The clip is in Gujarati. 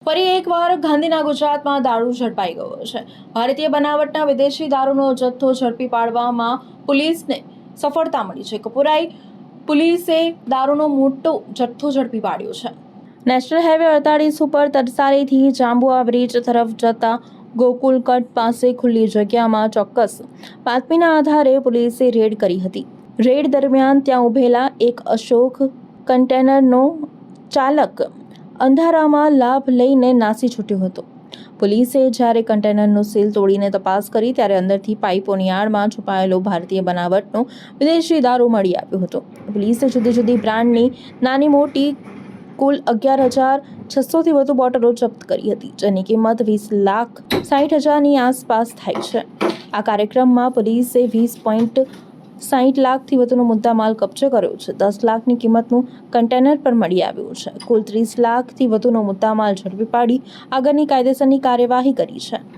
ફરી એકવાર ગાંધીના ગુજરાતમાં દારૂ ઝડપાઈ ગયો છે। ભારતીય બનાવટના વિદેશી દારૂનો જથ્થો ઝડપી પાડવામાં પોલીસને સફળતા મળી છે। કપુરાઈ પોલીસે દારૂનો મોટો જથ્થો ઝડપી પાડ્યો છે। નેશનલ હાઈવે 48 ઉપર તરસાલીથી જાંબુઆ બ્રિજ તરફ જતા ગોકુલ કટ પાસે ખુલ્લી જગ્યામાં ચોક્કસ બાતમીના આધારે પોલીસે રેડ કરી હતી। રેડ દરમિયાન ત્યાં ઉભેલા એક અશોક કન્ટેનરનો ચાલક અંધારામાં લાભ લઈને નાસી છૂટ્યો હતો। પોલીસે જ્યારે કન્ટેનરનો સીલ તોડીને તપાસ કરી ત્યારે અંદરથી પાઇપોની આડમાં છુપાયેલો ભારતીય બનાવટનો વિદેશી દારૂ મળી આવ્યો હતો। પોલીસે જુદી જુદી બ્રાન્ડની નાની મોટી કુલ 11,600થી વધુ બોટલો જપ્ત કરી હતી, જેની કિંમત 20,60,000ની આસપાસ થાય છે। આ કાર્યક્રમમાં પોલીસે 20.60 લાખથી વધુનો મુદ્દામાલ કબજે કર્યો છે। 10 લાખની કિંમતનું કન્ટેનર પણ મળી આવ્યું છે। કુલ 30 લાખથી વધુનો મુદ્દામાલ ઝડપી પાડી આગળની કાયદેસરની કાર્યવાહી કરી છે।